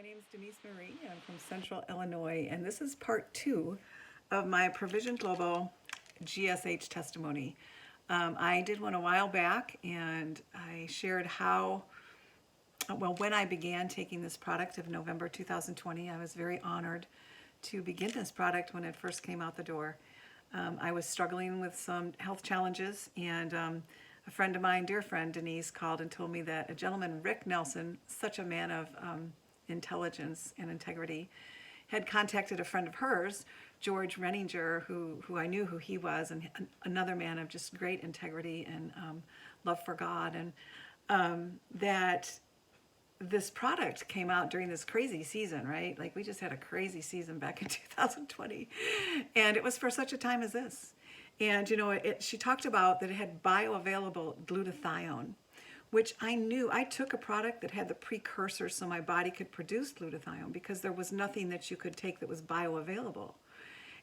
name is Denise Marie. I'm from Central Illinois, and this is part 2 of my Provision Global GSH testimony. I did one a while back, and I shared when I began taking this product of November 2020, I was very honored to begin this product when it first came out the door. I was struggling with some health challenges, and a friend of mine, dear friend Denise, called and told me that a gentleman, Rick Nelson, such a man of intelligence and integrity, had contacted a friend of hers, George Renninger, who I knew who he was, and another man of just great integrity and love for God, and that this product came out during this crazy season, right? Like we just had a crazy season back in 2020, and it was for such a time as this. And she talked about that it had bioavailable glutathione, which I knew. I took a product that had the precursor so my body could produce glutathione because there was nothing that you could take that was bioavailable.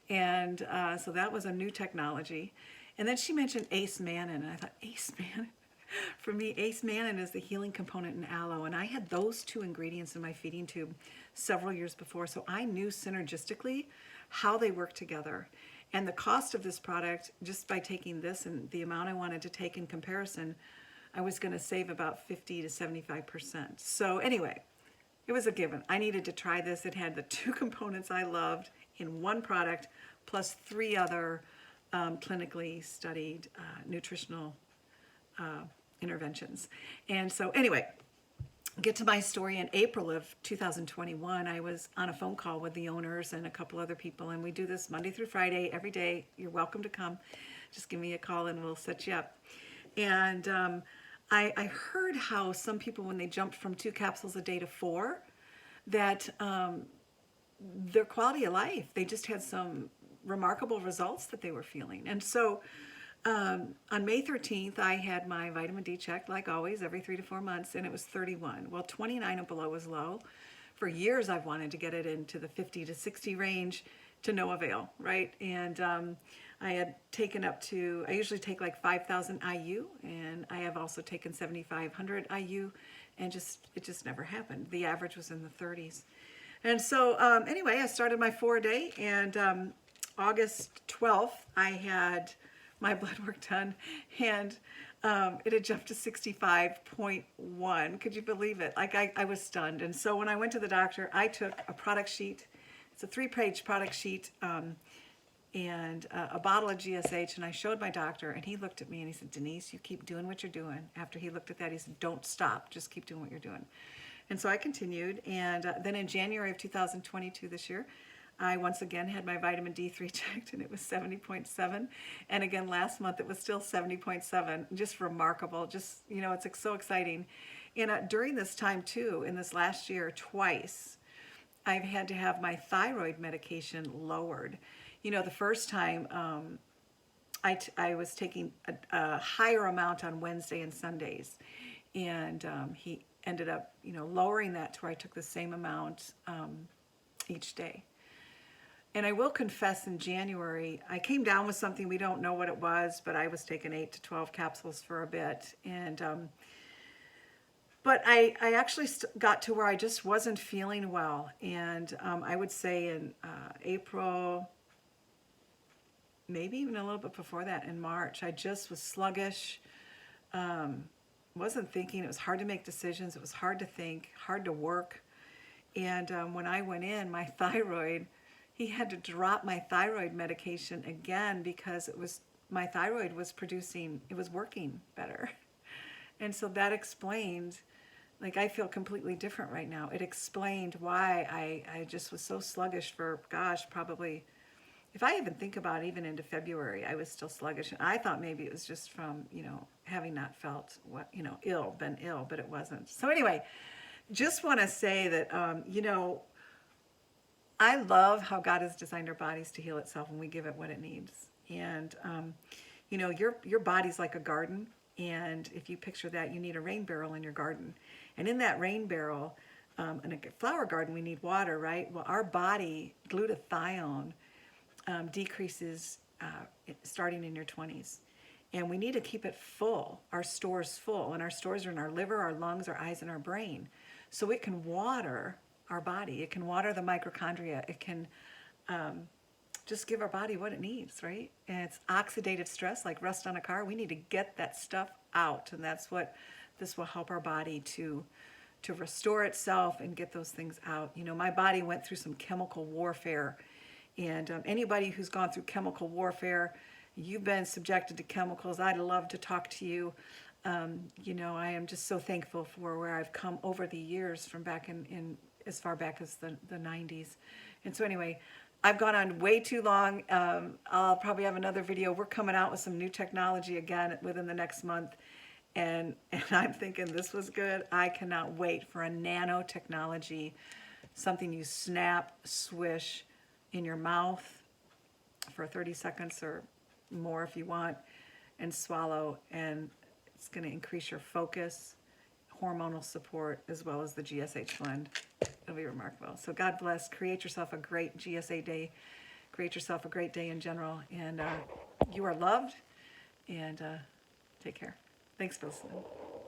And so that was a new technology. And then she mentioned Ace Mannin, and I thought, Ace Mannin? For me, Ace Mannin is the healing component in aloe, and I had those two ingredients in my feeding tube several years before, so I knew synergistically how they work together. And the cost of this product, just by taking this and the amount I wanted to take in comparison, I was going to save about 50 to 75%. So anyway, it was a given. I needed to try this. It had the two components I loved in one product, plus 3 other clinically studied nutritional interventions. And so anyway, get to my story. In April of 2021, I was on a phone call with the owners and a couple other people, and we do this Monday through Friday every day. You're welcome to come. Just give me a call and we'll set you up. And I heard how some people, when they jumped from 2 capsules a day to 4, that their quality of life, they just had some remarkable results that they were feeling. And so on May 13th, I had my vitamin D checked, like always, every 3 to 4 months, and it was 31. Well, 29 and below was low. For years, I've wanted to get it into the 50 to 60 range, to no avail, right? And I had taken I usually take like 5,000 IU, and I have also taken 7,500 IU, and it just never happened. The average was in the 30s. And so anyway, I started my 4-a-day, and August 12th, I had my blood work done, and it had jumped to 65.1. Could you believe it? Like I was stunned. And so when I went to the doctor, I took a product sheet. It's a 3-page product sheet and a bottle of GSH, and I showed my doctor, and he looked at me and he said, Denise, you keep doing what you're doing. After he looked at that, he said, don't stop, just keep doing what you're doing. And so I continued, and then in January of 2022 this year, I once again had my vitamin D3 checked, and it was 70.7. And again, last month, it was still 70.7. Just remarkable. Just, it's so exciting. And during this time, too, in this last year, twice, I've had to have my thyroid medication lowered. The first time, I was taking a higher amount on Wednesday and Sundays. And he ended up, lowering that to where I took the same amount each day. And I will confess, in January, I came down with something. We don't know what it was, but I was taking 8 to 12 capsules for a bit. And but I actually got to where I just wasn't feeling well. And I would say in April, maybe even a little bit before that, in March, I just was sluggish, wasn't thinking. It was hard to make decisions. It was hard to think, hard to work. And when I went in, my thyroid, he had to drop my thyroid medication again because my thyroid was it was working better. And so that explained, like, I feel completely different right now. It explained why I just was so sluggish for, gosh, probably, if I even think about it, even into February, I was still sluggish. And I thought maybe it was just from, having not felt, been ill, but it wasn't. So anyway, just want to say that, I love how God has designed our bodies to heal itself when we give it what it needs. And, your body's like a garden. And if you picture that, you need a rain barrel in your garden. And in that rain barrel, in a flower garden, we need water, right? Well, our body, glutathione, decreases starting in your 20s. And we need to keep it full, our stores full. And our stores are in our liver, our lungs, our eyes, and our brain. So it can water our body. It can water the mitochondria. It can just give our body what it needs, right? And it's oxidative stress, like rust on a car. We need to get that stuff out, and that's what this will help our body to restore itself and get those things out. You know, my body went through some chemical warfare, and anybody who's gone through chemical warfare, you've been subjected to chemicals. I'd love to talk to you. You know, I am just so thankful for where I've come over the years from back in as far back as the 90s. And so anyway, I've gone on way too long. I'll probably have another video. We're coming out with some new technology again within the next month. And I'm thinking this was good. I cannot wait for a nanotechnology, something you snap, swish in your mouth for 30 seconds or more if you want, and swallow. And it's going to increase your focus, hormonal support, as well as the GSH blend. It'll be remarkable. So God bless. Create yourself a great GSA day. Create yourself a great day in general. And you are loved. And take care. Thanks for listening.